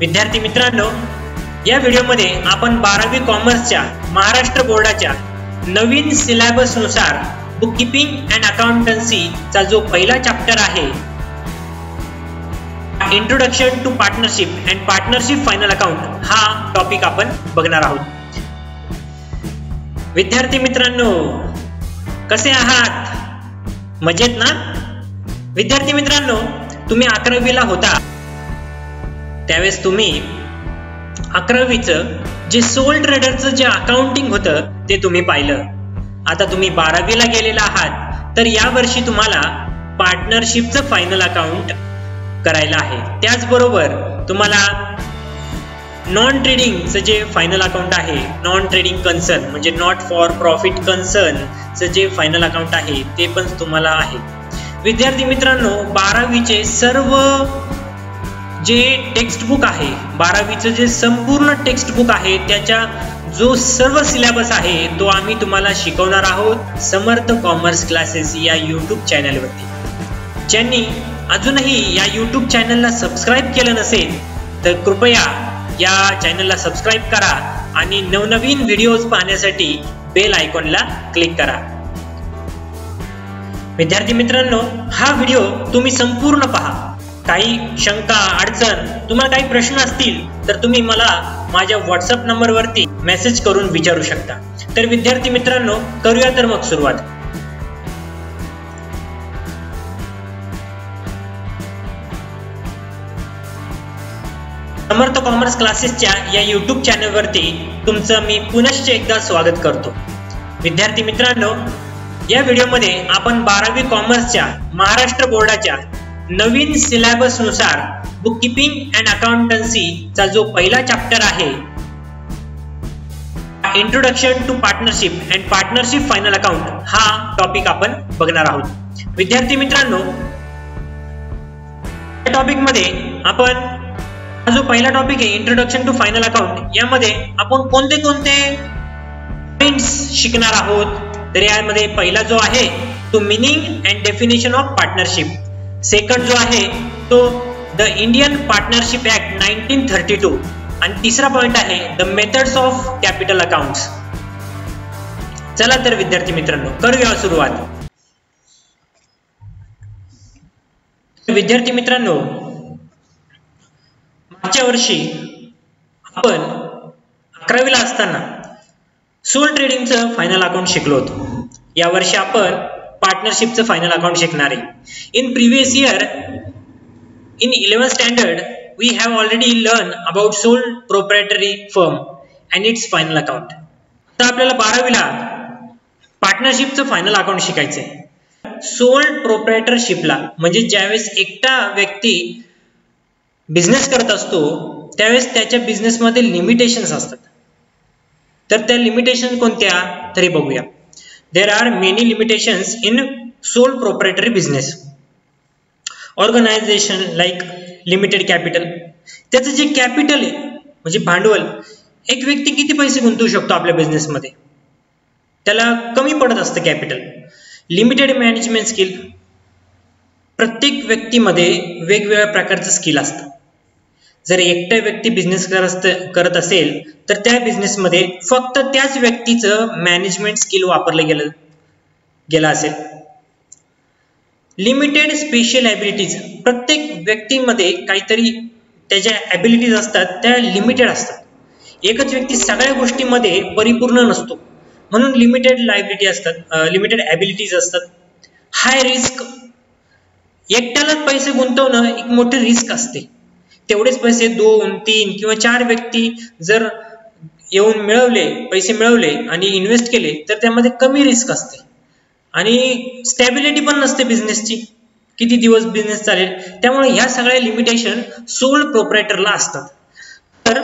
विद्यार्थी मित्रांनो, या व्हिडिओमध्ये आपण 12वी कॉमर्सच्या महाराष्ट्र बोर्डाच्या नवीन सिलेबस नुसार बुक कीपिंग अँड अकाउंटन्सी चा जो पहिला चॅप्टर आहे, introduction to partnership and partnership final account, हा टॉपिक आपण बघणार आहोत. विद्यार्थी मित्रांनो, कसे आहात? मजेत ना? विद्यार्थी मित्रांनो, तुम्ही 11वी ला होता त्यावेळेस तुम्ही 11वीचं जे सोल ट्रेडरचं जे अकाउंटिंग होतं ते तुम्ही पाहिलं. आता तुम्ही 12वी ला गेलेला आहात, तर या वर्षी तुम्हाला पार्टनरशिपचं फायनल अकाउंट करायला आहे. त्याचबरोबर तुम्हाला नॉन ट्रेडिंगचं जे फायनल अकाउंट आहे, नॉन ट्रेडिंग कन्सर्न म्हणजे नॉट फॉर प्रॉफिट कन्सर्नचं जे फायनल अकाउंट आहे ते पण तुम्हाला आहे. विद्यार्थी मित्रांनो, 12वीचे सर्व जे टेक्स्ट बुक आहे, 12वीचं जे संपूर्ण टेक्स्ट बुक आहे, त्याच्या जो सर्व सिलेबस आहे तो आम्ही तुम्हाला शिकवणार आहोत समर्थ कॉमर्स क्लासेस या यूट्यूब चॅनलवरती. ज्यांनी अजूनही या यूट्यूब चॅनलला सबस्क्राईब केलं नसेल तर कृपया या चॅनलला सबस्क्राईब करा आणि नवनवीन व्हिडिओज पाहण्यासाठी बेल आयकॉनला क्लिक करा. विद्यार्थी मित्रांनो, हा व्हिडिओ तुम्ही संपूर्ण पहा. काही शंका, अडचण, तुम्हाला काही प्रश्न असतील तर तुम्ही मला माझ्या व्हॉट्सअप नंबरवरती मेसेज करून विचारू शकता. तर विद्यार्थी मित्रांनो, करूया तर मग सुरुवात. समर्थ कॉमर्स क्लासेसच्या या यूट्यूब चॅनलवरती तुमचं मी पुनश्च एकदा स्वागत करतो. विद्यार्थी मित्रांनो, या व्हिडिओमध्ये आपण 12वी कॉमर्सच्या महाराष्ट्र बोर्डाच्या नवीन सिलेबस नुसार बुक कीपिंग अँड अकाउंटन्सी चा जो पहिला चॅप्टर आहे, introduction to partnership and partnership final account, हा टॉपिक आपण बघणार आहोत. विद्यार्थी मित्रांनो, या टॉपिक मध्ये आपण हा जो पहिला टॉपिक आहे इंट्रोडक्शन टू फायनल अकाउंट, यामध्ये आपण कोणते कोणते पॉइंट्स शिकणार आहोत. तर यामध्ये पहिला जो आहे तो meaning and definition of partnership, second जो आहे तो द इंडियन पार्टनरशिप ऍक्ट 1932 आणि तिसरा पॉइंट आहे the methods of capital accounts. चला तर विद्यार्थी मित्रांनो, करूया सुरुवात. विद्यार्थी मित्रांनो, मागच्या वर्षी आपण 11वी ला असताना सोल ट्रेडिंगचं फायनल अकाउंट शिकलो होतो. या वर्षी आपण पार्टनरशिपचं फायनल अकाउंट शिकणार आहे. In previous year in 11th standard we have already learned about sole proprietary firm and its final account. आता आपल्याला 12वी ला पार्टनरशिपचं फायनल अकाउंट शिकायचंय. सोल प्रोप्रायटरशिपला म्हणजे ज्यावेळेस एकटा व्यक्ती बिझनेस करत असतो त्यावेळेस त्याच्या बिझनेसमध्ये लिमिटेशन्स असतात. तर त्या लिमिटेशन कोणत्या तरी बघूया. There are many limitations in sole proprietary business. Organisation like limited capital, त्याचं जे कॅपिटल आहे म्हणजे भांडवल, एक व्यक्ती किती पैसे गुंतवू शकतो आपल्या बिझनेसमध्ये, त्याला कमी पडत असतं कॅपिटल. लिमिटेड मॅनेजमेंट स्किल, प्रत्येक व्यक्तीमध्ये वेगवेगळ्या प्रकारचं स्किल असतं. जर एकटा व्यक्ती बिझनेस करत असेल तर त्या बिझनेसमध्ये फक्त त्याच व्यक्तीचं मॅनेजमेंट स्किल वापरलं गेलं असेल. लिमिटेड स्पेशल ॲबिलिटीज, प्रत्येक व्यक्तीमध्ये काहीतरी त्याच्या ॲबिलिटीज असतात, त्या लिमिटेड असतात. एकच व्यक्ती सगळ्या गोष्टीमध्ये परिपूर्ण नसतो, म्हणून लिमिटेड लायबिलिटी असतात, लिमिटेड ॲबिलिटीज असतात. हाय रिस्क, एकट्यालाच पैसे गुंतवणं एक मोठी रिस्क असते. तेवढेच पैसे 2, 3 किंवा 4 व्यक्ती जर येऊन पैसे मिळवले आणि इन्व्हेस्ट केले तर त्यामध्ये कमी रिस्क असते आणि स्टॅबिलिटी पण नसते बिझनेसची, किती दिवस बिझनेस चालेल. त्यामुळे ह्या सगळ्या लिमिटेशन सोल प्रोप्रायटरला असतात. तर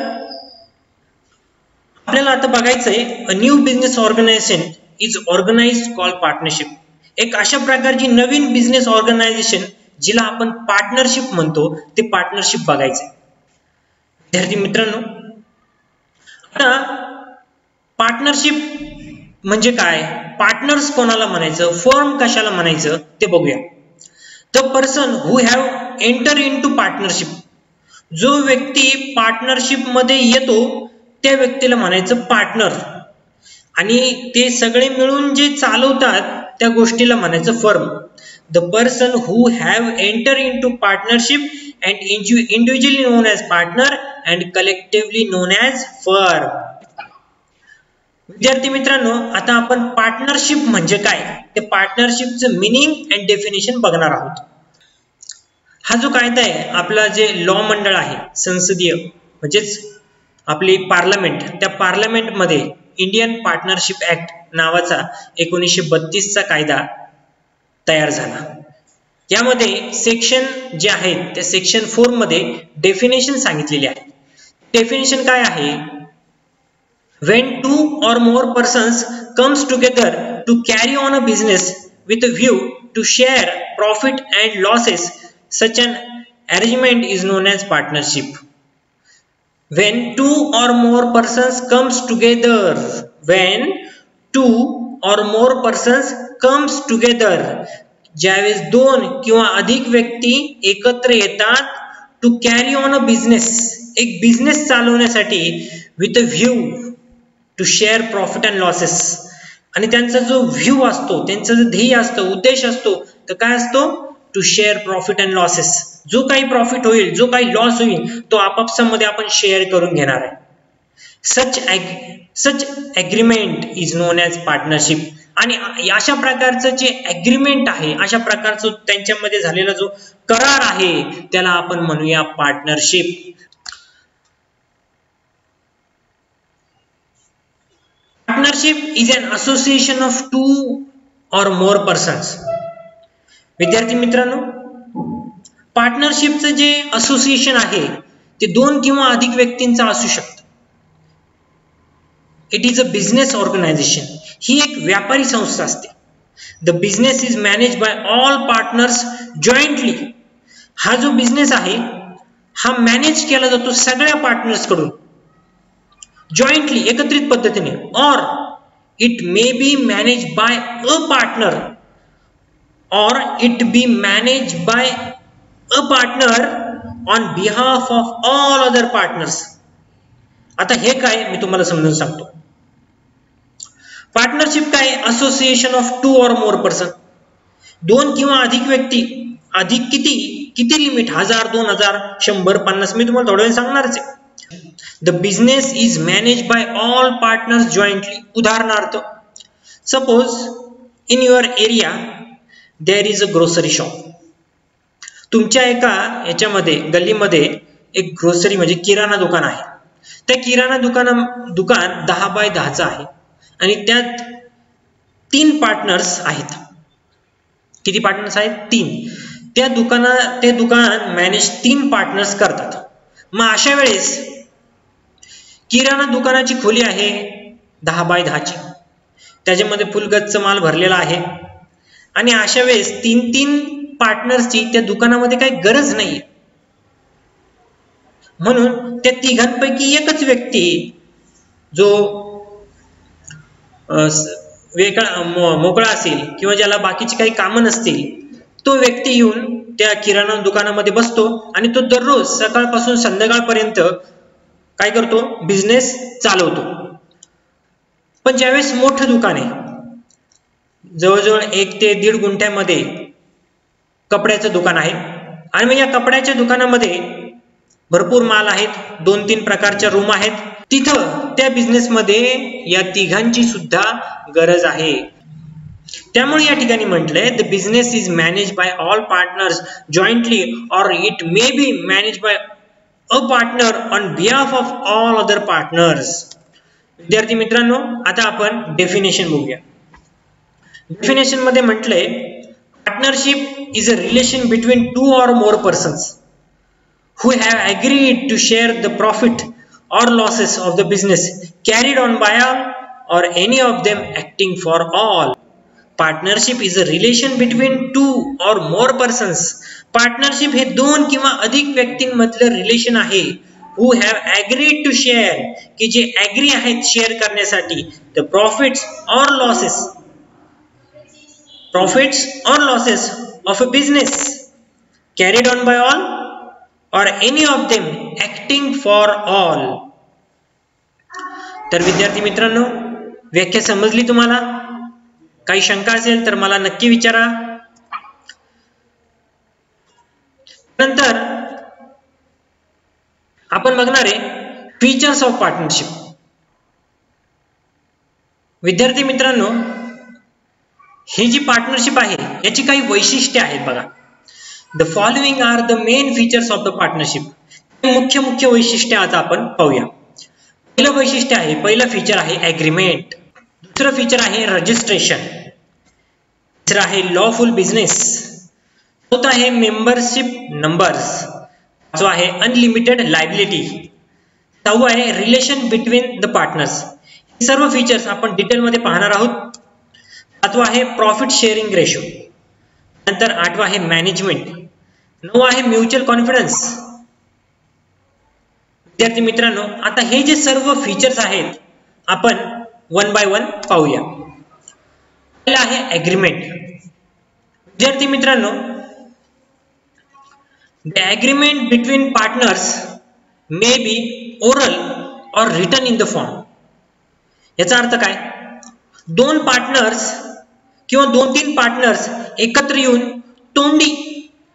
आपल्याला आता बघायचंय a new business organisation is organised called partnership. एक अशा प्रकारची नवीन बिझनेस ऑर्गनायझेशन जिला आपण पार्टनरशिप म्हणतो, ते पार्टनरशिप बघायचंय. विद्यार्थी मित्रांनो, आता पार्टनरशिप म्हणजे काय, पार्टनर्स कोणाला म्हणायचं, फर्म कशाला म्हणायचं ते बघूया. The person who have enter into partnership जो व्यक्ती पार्टनरशिप मध्ये येतो त्या व्यक्तीला म्हणायचं पार्टनर, आणि ते सगळे मिळून जे चालवतात त्या गोष्टीला म्हणायचं firm. The person who have enter into partnership and individually known as partner and collectively known as firm. विद्यार्थी मित्रांनो, आता आपण पार्टनरशिप म्हणजे काय ते पार्टनरशिपचं मिनिंग अँड डेफिनेशन बघणार आहोत. हा जो कायदा आहे, आपला जे लॉ मंडळ आहे संसदीय म्हणजेच आपली पार्लमेंट, त्या पार्लमेंटमध्ये इंडियन पार्टनरशिप ऍक्ट नावाचा 1932 चा कायदा तयार झाला. यामध्ये सेक्शन जे आहेत त्या सेक्शन 4 मध्ये डेफिनेशन सांगितलेले आहे. डेफिनेशन काय आहे? When two or more persons comes together to carry on a business with a view to share profit and losses, such an arrangement is known as partnership. When two or more persons comes together, when two or more persons comes together, ज्यावेळेस दोन किंवा अधिक व्यक्ती एकत्र येतात to carry on a business, एक business चालवण्यासाठी, with a view to share profit and losses, आणि त्यांचा जो व्ह्यू असतो, त्यांचा जो ध्येय असतो, उद्देश असतो, तर काय असतो? To share profit and losses. जो काही प्रॉफिट होईल, जो काही लॉस होईल, तो आपापसामध्ये आपण शेअर करून घेणार आहे. Such agreement is known as partnership. आणि अशा प्रकारचं जे ॲग्रीमेंट आहे, अशा प्रकारचं त्यांच्यामध्ये झालेला जो करार आहे, त्याला आपण म्हणूया partnership. Partnership is an association of two or more persons. विद्यार्थी मित्रांनो, पार्टनरशिपचं जे असोसिएशन आहे ते दोन किंवा अधिक व्यक्तींचा असू शकतं. It is a business organisation. ही एक व्यापारी संस्था असते. The business is manage by all partners jointly. हा जो बिझनेस आहे हा मॅनेज केला जातो सगळ्या पार्टनर्स कडून जॉईंटली, एकत्रित पद्धतीने. Or it may be manage by a partner, or it be manage by a partner on behalf of all other partners. आता हे काय मी तुम्हाला समजून सांगतो. पार्टनरशिप काय? असोसिएशन ऑफ टू और मोर पर्सन. दोन किंवा अधिक व्यक्ती. अधिक किती? किती लिमिट? 1000, 2000, 100, 50, मी तुम्हाला थोड्या वेळ सांगणारच आहे. The business is managed by all partners jointly. उदाहरणार्थ, suppose in your area there is a grocery shop. तुमच्या एका याच्यामध्ये गल्लीमध्ये एक ग्रोसरी म्हणजे किराणा दुकान आहे. त्या किराणा दुकान 10 बाय 10 आहे आणि त्यात 3 पार्टनर्स आहेत. किती पार्टनर्स आहेत? 3. ते दुकान मॅनेज 3 पार्टनर्स करतात. मग अशा वेळेस किराणा दुकानाची खोली आहे 10 बाय 10ची, त्याच्यामध्ये फुलगच्च माल भरलेला आहे, आणि अशा वेळेस 3 पार्टनर्सची त्या दुकानामध्ये काही गरज नाही. म्हणून त्या तिघांपैकी एकच व्यक्ती जो मोकळा असेल किंवा ज्याला बाकीची काही कामं नसतील, तो व्यक्ती येऊन त्या किराणा दुकानामध्ये बसतो आणि तो दररोज सकाळपासून संध्याकाळपर्यंत काय करतो? बिझनेस चालवतो. पण ज्यावेळेस मोठं दुकान आहे, जवळजवळ 1 ते 1.5 गुंठ्यामध्ये कपड्याचं दुकान आहे, आणि मग या कपड्याच्या दुकानामध्ये भरपूर माल आहेत, 2-3 प्रकारच्या रूम आहेत, तिथं त्या बिझनेसमध्ये या तिघांची सुद्धा गरज आहे. त्यामुळे या ठिकाणी म्हटलंय the business is manage by all partners jointly, or it may be manage by a partner on behalf of all other partners. विद्यार्थी मित्रांनो, आता आपण डेफिनेशन बघूया. डेफिनेशन मध्ये म्हटलंय partnership is a relation between 2 or more persons who have agreed to share the profit or losses of the business carried on by all or any of them acting for all. Partnership is a relation between 2 or more persons. Partnership हे 2 किंवा अधिक व्यक्तींमधलं relation आहे. who have agreed to share, की जे agri आहेत share करण्यासाठी, the profits or losses of a business carried on by all or any of them acting for all. तर विद्यार्थी मित्रांनो, व्याख्या समजली तुम्हाला? काही शंका असेल तर मला नक्की विचारा. नंतर आपण बघणार आहे फीचर्स ऑफ पार्टनरशिप. विद्यार्थी मित्रांनो, ही जी पार्टनरशिप आहे याची काही वैशिष्ट्ये आहेत बघा. The following are the main features of the partnership. मुख्य वैशिष्ट्य आता आपण पाहूया. पहिलं वैशिष्ट्य आहे, पहिलं फीचर आहे ऍग्रीमेंट. दुसरं फीचर आहे रजिस्ट्रेशन. तिसरं आहे लॉफुल बिझनेस. चौथं आहे मेंबरशिप नंबर्स. पाचवं आहे अनलिमिटेड लायबिलिटी. सहावं आहे रिलेशन बिटवीन द पार्टनर्स. हे सर्व फीचर्स आपण डिटेलमध्ये पाहणार आहोत. सातवं आहे प्रॉफिट शेअरिंग रेशो. नंतर आठवं आहे मॅनेजमेंट. नववं आहे म्युच्युअल कॉन्फिडन्स. विद्यार्थी मित्रांनो, आता हे जे सर्व फीचर्स आहेत आपण वन बाय वन पाहूया. पहिलं आहे ऍग्रीमेंट. विद्यार्थी मित्रांनो, the agreement between partners may be oral or written in the form. याचा अर्थ काय? दोन पार्टनर्स किंवा 2-3 पार्टनर्स एकत्र येऊन तोंडी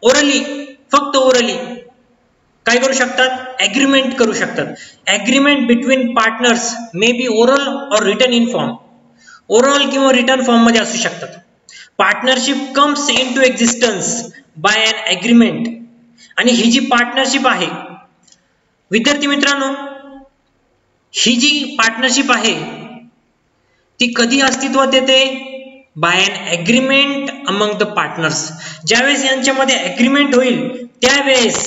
ओरली, फक्त ओरली काय करू शकतात? ऍग्रीमेंट करू शकतात. Agreement between partners may be oral or written in form. Oral किंवा रिटन फॉर्म मध्ये असू शकतात. Partnership comes into existence by an agreement. आणि ही जी पार्टनरशिप आहे विद्यार्थी मित्रांनो, ही जी पार्टनरशिप आहे ती कधी अस्तित्वात येते? By an agreement among the partners. ज्यावेळेस यांच्यामध्ये ऍग्रीमेंट होईल त्यावेळेस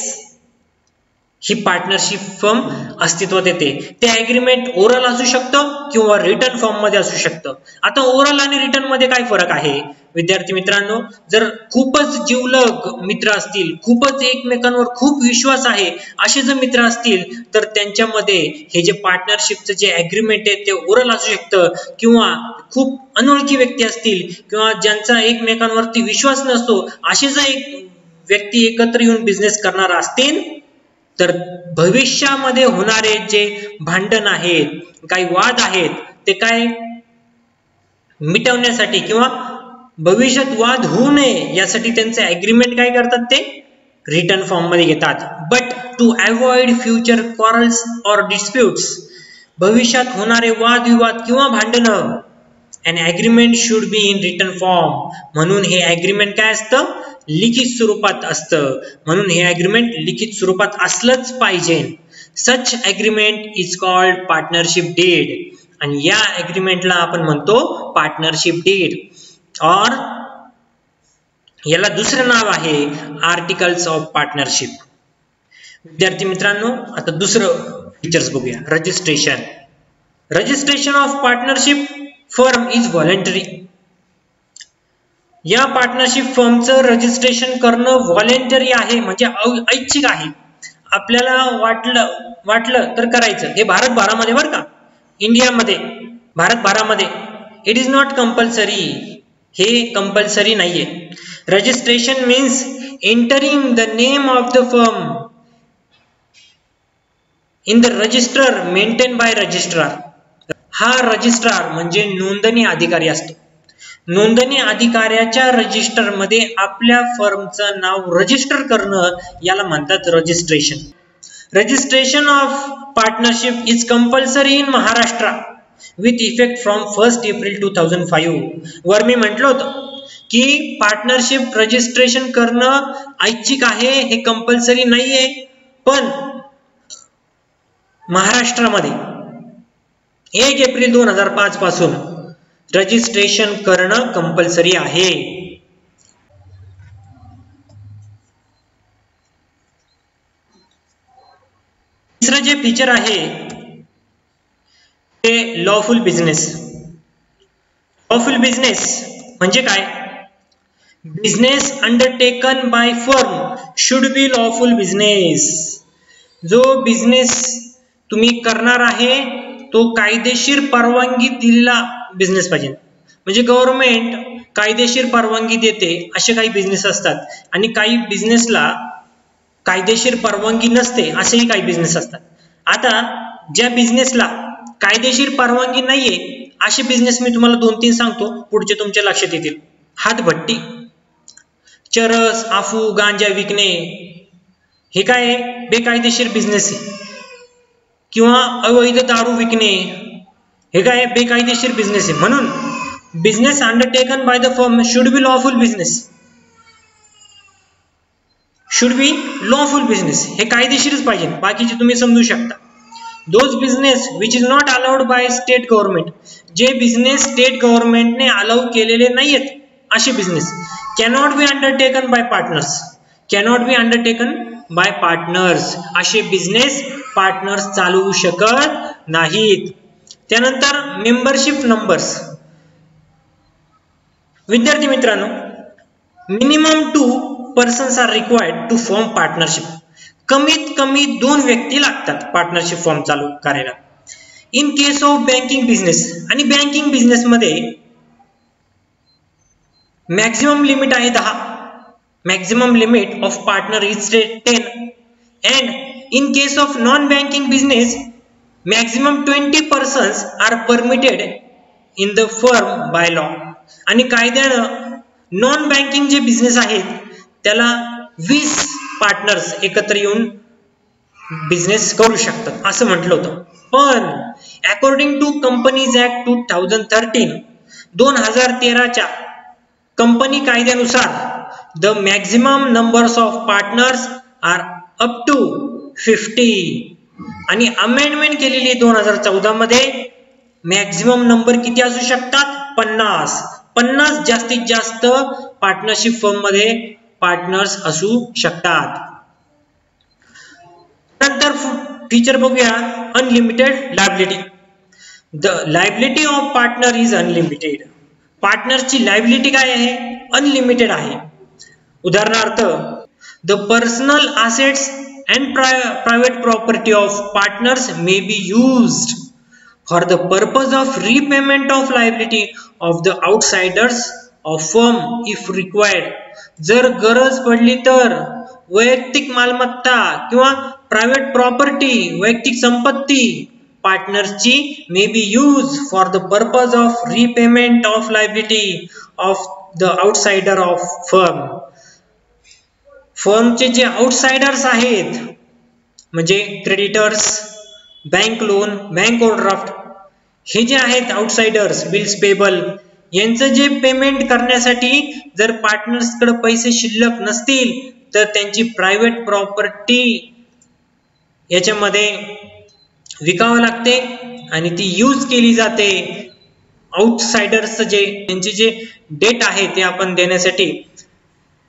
ही पार्टनरशिप फर्म अस्तित्वात येते. ते ऍग्रीमेंट ओरल असू शकतं किंवा रिटन फॉर्म मध्ये असू शकतं. आता ओरल आणि रिटन मध्ये काय फरक आहे विद्यार्थी मित्रांनो? जर खूपच जिवलग मित्र असतील, खूपच एकमेकांवर खूप विश्वास आहे असे जर मित्र असतील तर त्यांच्यामध्ये हे जे पार्टनरशिपचं जे ऍग्रीमेंट आहे ते ओरल असू शकतं. किंवा खूप अनोळखी व्यक्ती असतील किंवा ज्यांचा एकमेकांवरती विश्वास नसतो असे जर एक व्यक्ती एकत्र येऊन बिझनेस करणार असतील तर भविष्यामध्ये होणारे जे भांडण आहेत, काही वाद आहेत, ते काय मिटवण्यासाठी किंवा भविष्यात वाद होऊ नये यासाठी त्यांचे ऍग्रीमेंट काय करतात? ते रिटन फॉर्म मध्ये घेतात. But to avoid future quarrels और डिस्प्यूट्स. भविष्यात होणारे वादविवाद किंवा भांडणं an agreement should be in written form. म्हणून हे ऍग्रीमेंट काय असतं? लिखित स्वरूपात असतं. म्हणून हे ऍग्रीमेंट लिखित स्वरूपात असलंच पाहिजे. Such agreement is called partnership deed. आणि या ऍग्रीमेंटला आपण म्हणतो पार्टनरशिप डीड. और याला दुसरं नाव आहे आर्टिकल्स ऑफ पार्टनरशिप. विद्यार्थी मित्रांनो, आता दुसरं फीचर्स बघूया, registration. Registration of partnership firm is voluntary. या पार्टनरशिप फर्मचं रजिस्ट्रेशन करणं व्हॉलेंटरी आहे, म्हणजे ऐच्छिक आहे. आपल्याला वाटलं तर करायचं. हे भारतभरामध्ये बरं का, इंडियामध्ये भारतभरामध्ये इट इज नॉट कंपल्सरी. हे कंपल्सरी नाहीये. Registration means entering the name of the firm in the register maintain by registrar. हा रजिस्ट्रार म्हणजे नोंदणी अधिकारी असतो. नोंदणी अधिकाऱ्याच्या रजिस्टर मध्ये आपल्या फर्मचं नाव रजिस्टर करणं याला म्हणतात registration. Registration of partnership is compulsory in Maharashtra with effect from 1 April 2005. वर मी म्हटलं होतं की पार्टनरशिप रजिस्ट्रेशन करणं ऐच्छिक आहे, हे कंपल्सरी नाहीये. पण महाराष्ट्रामध्ये 1 एप्रिल 2005 पासून रजिस्ट्रेशन करणं कंपल्सरी आहे. तिसरं जे फीचर आहे ते लॉफुल बिझनेस. लॉफुल बिझनेस म्हणजे काय? Business undertaken by firm should be lawful business. जो बिझनेस तुम्ही करणार आहे तो कायदेशीर परवानगी दिलेला बिझनेस पाहिजे. म्हणजे गव्हर्नमेंट कायदेशीर परवानगी देते असे काही बिझनेस असतात आणि काही बिझनेसला कायदेशीर परवानगी नसते असेही काही बिझनेस असतात. आता ज्या बिझनेसला कायदेशीर परवानगी नाहीये असे बिझनेस मी तुम्हाला 2-3 सांगतो, पुढचे तुमच्या लक्षात येतील. हातभट्टी, चरस, आफू, गांजा विकणे हे काय आहे? बेकायदेशीर बिझनेस आहे. किंवा अवैध दारू विकणे हे काय आहे? बेकायदेशीर बिझनेस आहे. म्हणून business undertaken by the firm should be lawful business, should be lawful business, हे कायदेशीरच पाहिजे. बाकीचे तुम्ही समजू शकता. Those business which is not allowed by state government, जे बिझनेस स्टेट गव्हर्नमेंटने अलाउ केलेले नाहीयेत असे business. Cannot be undertaken by partners, cannot be undertaken by partners, असे बिझनेस पार्टनर्स चालवू शकत नाहीत. त्यानंतर मेंबरशिप नंबर्स. विद्यार्थी मित्रांनो, minimum 2 persons are required to form partnership. कमीत कमी 2 व्यक्ती लागतात पार्टनरशिप फॉर्म चालू करायला. In case of banking business, आणि बँकिंग बिझनेस मध्ये मॅक्झिमम लिमिट आहे 10. Maximum limit of partner is 10. And in case of non banking business maximum 20 persons are permitted in the firm by law. आणि कायद्यानं non banking जे business आहेत त्याला 20 partners एकत्र येऊन बिझनेस करू शकतात असं म्हटलं होतं. पण अकॉर्डिंग टू कंपनीज ऍक्ट 2013च्या कंपनी कायद्यानुसार the maximum numbers of partners are up to 50. आणि अमेंडमेंट केलेली 2014 मध्ये मॅक्झिमम नंबर किती असू शकतात? 50 जास्तीत जास्त पार्टनरशिप फर्म मध्ये पार्टनर्स असू शकतात. नंतर फीचर बघूया, unlimited liability. The liability of partner is unlimited. पार्टनरची लायबिलिटी काय आहे? अनलिमिटेड आहे. उदाहरणार्थ, the personal assets and private property of partners may be used for the purpose of repayment of liability of the outsiders of firm if required. जर गरज पडली तर वैयक्तिक मालमत्ता किंवा प्रायव्हेट प्रॉपर्टी, वैयक्तिक संपत्ती पार्टनर्सची may be use for the purpose of repayment of liability of the outsider of firm. फर्मचे जे आउटसाइडर्स आहेत म्हणजे creditors, bank loan, bank overdraft, हे जे आहेत आउटसाइडर्स, बिल्स पेबल, यांचं जे पेमेंट करण्यासाठी जर पार्टनर्सकडे पैसे शिल्लक नसतील तर त्यांची प्रायव्हेट प्रॉपर्टी याच्यामध्ये विकावं लागते आणि ती यूज केली जाते. आउटसाइडर्स जे त्यांचे जे डेट आहे ते आपण देण्यासाठी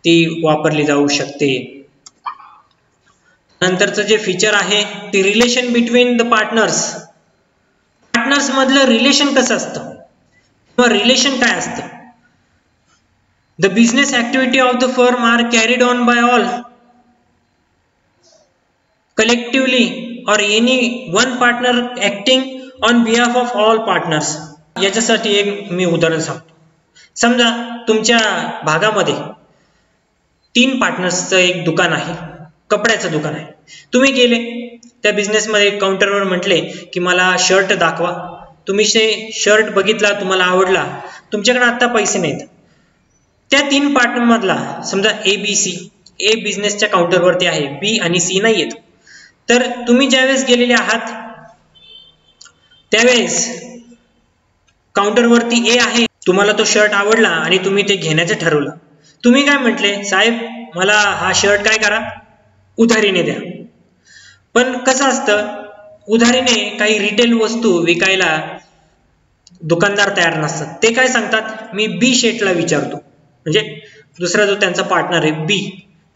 ती वापरली जाऊ शकते. नंतरचं जे फीचर आहे ते relation between the partners. Partners मधलं रिलेशन कसं असतं किंवा रिलेशन काय असतं? The business activity of the firm are carried on by all collectively or any one partner acting on behalf of all partners. याच्यासाठी एक मी उदाहरण सांगतो. समजा तुमच्या भागामध्ये 3 पार्टनर्सचं एक दुकान आहे, कपड्याचं दुकान आहे. तुम्ही गेले त्या बिझनेसमध्ये काउंटरवर म्हटले की मला शर्ट दाखवा. तुम्ही शर्ट बघितला, तुम्हाला आवडला, तुमच्याकडे आता पैसे नाहीत. त्या 3 पार्टनर मधला समजा ABC, ए बिझनेसच्या काउंटरवरती आहे, बी आणि सी नाही आहेत. तर तुम्ही ज्यावेळेस गेलेले आहात त्यावेळेस काउंटरवरती ए आहे, तुम्हाला तो शर्ट आवडला आणि तुम्ही ते घेण्याचं ठरवलं. तुम्ही काय म्हटले, साहेब मला हा शर्ट काय करा, उधारीने द्या. पण कसं असतं, उधारीने काही रिटेल वस्तू विकायला दुकानदार तयार नसतात. ते काय सांगतात, मी बी शेटला विचारतो, म्हणजे दुसरा जो त्यांचा पार्टनर आहे बी,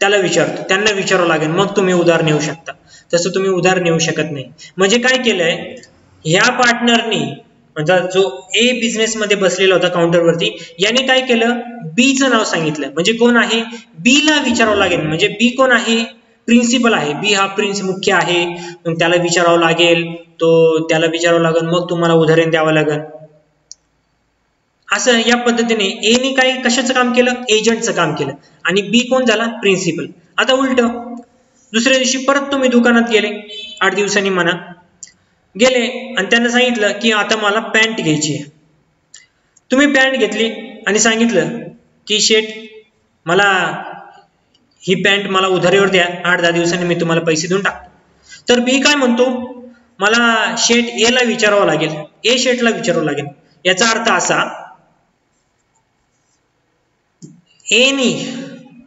त्याला विचारतो, त्यांना विचारावं लागेल मग तुम्ही उधार नेऊ शकता. तसं तुम्ही उधार नेऊ शकत नाही. म्हणजे काय केलंय, ह्या पार्टनरनी म्हणजे जो ए बिझनेस मध्ये बसलेला होता काउंटरवरती, याने काय केलं, बी चं नाव सांगितलं. म्हणजे कोण आहे, बी ला विचारावं लागेल. म्हणजे बी कोण आहे, प्रिन्सिपल आहे. बी हा मुख्य आहे, मग त्याला विचारावं लागेल, त्याला विचारावं लागेल, मग तुम्हाला उधारी द्यावं लागेल. असं या पद्धतीने ए ने कशाचं काम केलं, एजंटचं काम केलं, आणि बी कोण झाला, प्रिन्सिपल. आता उलट दुसऱ्या दिवशी परत तुम्ही दुकानात गेले, 8 दिवसांनी म्हणा गेले आणि त्यांना सांगितलं की आता मला पॅन्ट घ्यायची आहे. तुम्ही पॅन्ट घेतली आणि सांगितलं की शेठ मला ही पॅन्ट मला उधारीवर द्या, 8-10 दिवसांनी मी तुम्हाला पैसे देऊन टाकतो. तर बी काय म्हणतो, मला शेठ ए ला विचारावं लागेल, ए शेठला विचारावं लागेल. याचा अर्थ असा, ए नी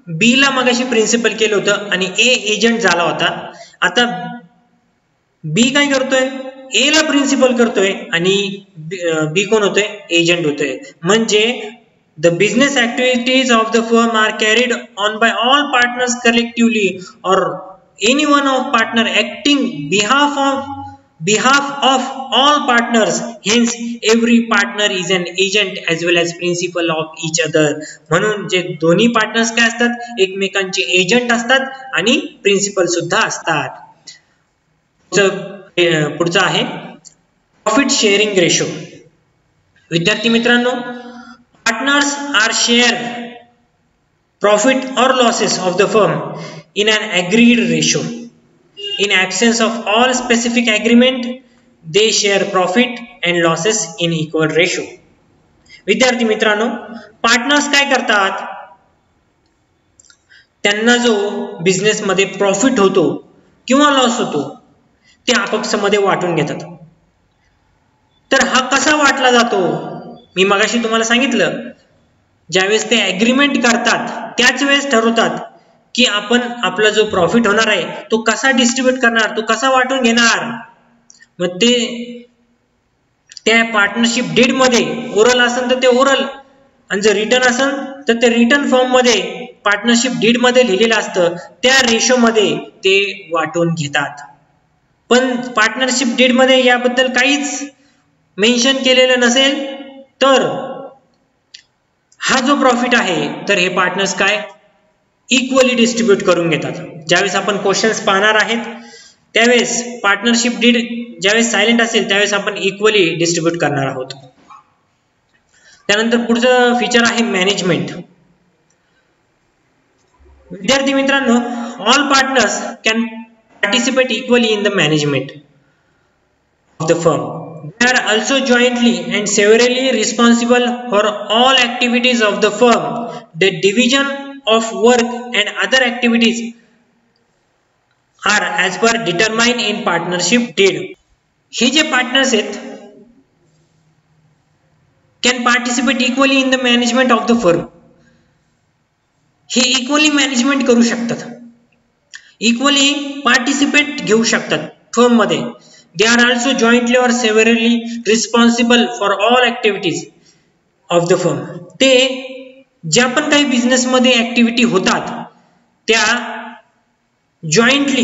बी ला मगाशी प्रिन्सिपल केलं होतं आणि ए एजंट झाला होता. आता बी काय करतोय, ए ला प्रिन्सिपल करतोय आणि बी कोण होतोय, एजंट होतोय. म्हणजे the business activities of the firm are carried on by all partners collectively or any one of partner acting behalf of all partners. Hence every partner is an agent as well as principal of each other. म्हणून जे दोन्ही partners काय असतात, एकमेकांचे agent असतात आणि principal सुद्धा असतात. पुढचं आहे प्रॉफिट शेअरिंग रेशो. विद्यार्थी मित्रांनो, partners are share profit or losses of the firm in an agreed ratio. In absence of all specific agreement, they share profit and losses in equal ratio. विद्यार्थी मित्रांनो, partners काय करतात, त्यांना जो business मध्ये profit होतो किंवा लॉस होतो ते आपापसामध्ये वाटून घेतात. तर हा कसा वाटला जातो, मी मगाशी तुम्हाला सांगितलं, ज्यावेळेस ते ऍग्रीमेंट करतात त्याच वेळेस ठरवतात की आपण आपला जो प्रॉफिट होणार आहे तो कसा डिस्ट्रीब्यूट करणार, तो कसा वाटून घेणार. मग ते त्या पार्टनरशिप डीड मध्ये ओरल असेल तर ते ओरल, आणि जर रिटर्न असेल तर ते रिटर्न फॉर्म मध्ये पार्टनरशिप डीड मध्ये लिहिलेलं असतं, त्या रेशो मध्ये ते वाटून घेतात. पण पार्टनरशिप डीड मध्ये याबद्दल काहीच मेन्शन केलेलं नसेल तर हा जो प्रॉफिट आहे तर हे पार्टनर्स काय इक्वली डिस्ट्रीब्यूट करून घेतात. ज्यावेळेस आपण क्वेश्चन्स पाहणार आहेत त्यावेळेस पार्टनरशिप डीड ज्यावेळेस सायलेंट असेल त्यावेळेस आपण इक्वली डिस्ट्रीब्यूट करणार आहोत. त्यानंतर पुढचं फीचर आहे मॅनेजमेंट. विद्यार्थी मित्रांनो, all partners can participate equally in the management of the firm. They are also jointly and severally responsible for all activities of the firm. The division of work and other activities are as per determined in partnership deed. हे जे partners आहेत can participate equally in the management of the firm. हे equally management करू शकतात, equally participate घेऊ शकतात firm मध्ये. They are also jointly or severally responsible for all activities of the firm. ते ज्या पण काही बिझनेस मध्ये ऍक्टिव्हिटी होतात त्या जॉईंटली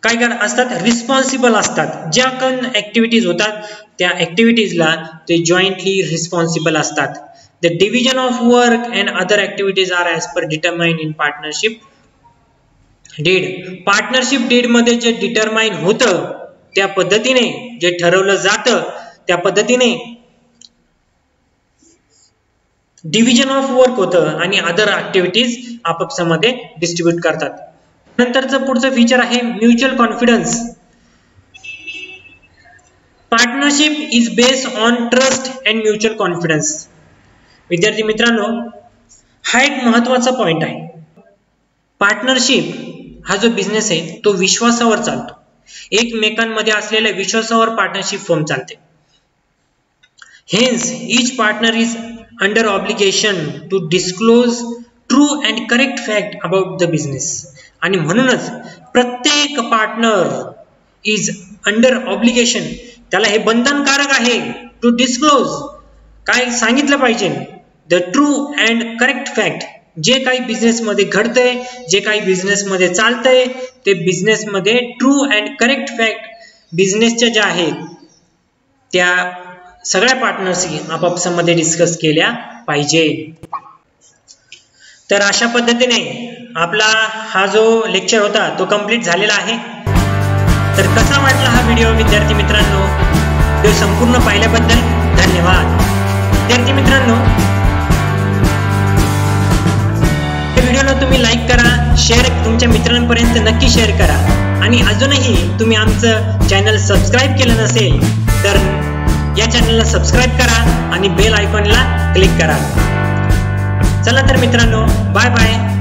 काय असतात, रिस्पॉन्सिबल असतात. ज्या पण ऍक्टिव्हिटीज होतात त्या ऍक्टिव्हिटीजला ते जॉईंटली रिस्पॉन्सिबल असतात. The division of work and other activities are as per determined in partnership deed. Partnership deed मध्ये जे डिटरमाइन होतं त्या पद्धतीने, जे ठरवलं जातं त्या पद्धतीने डिव्हिजन ऑफ वर्क होतं आणि अदर ऍक्टिव्हिटीज आपापसामध्ये डिस्ट्रीब्यूट करतात. नंतरचं पुढचं फीचर आहे mutual confidence. Partnership is based on trust and mutual confidence. विद्यार्थी मित्रांनो, हा एक महत्वाचा पॉइंट आहे. पार्टनरशिप हा जो बिझनेस आहे तो विश्वासावर चालतो. एकमेकांमध्ये असलेल्या विश्वासावर पार्टनरशिप फर्म चालते. Hence each partner is under obligation to disclose true and correct fact about the business. आणि म्हणूनच प्रत्येक पार्टनर इज अंडर ऑब्लिगेशन, त्याला हे बंधनकारक आहे टू डिस्क्लोज, काय सांगितलं पाहिजे, the true and correct fact. जे काही बिझनेस मध्ये घडतंय, जे काही बिझनेस मध्ये चालतंय ते बिझनेस मध्ये ट्रू अँड करेक्ट फॅक्ट बिझनेसच्या ज्या आहेत त्या सगळ्या पार्टनर्सनी आपापसामध्ये डिस्कस केल्या पाहिजे. तर अशा पद्धतीने आपला हा जो लेक्चर होता तो कंप्लीट झालेला आहे. तर कसा वाटला हा व्हिडिओ विद्यार्थी मित्रांनो, तो संपूर्ण पाहिल्याबद्दल धन्यवाद. विद्यार्थी मित्रांनो, व्हिडिओला तुम्ही लाईक करा, शेअर तुमच्या मित्रांपर्यंत नक्की शेअर करा आणि अजूनही तुम्ही आमचं चॅनल सबस्क्राईब केलं नसेल तर या चॅनलला सबस्क्राईब करा आणि बेल आयकॉनला क्लिक करा. चला तर मित्रांनो, बाय बाय.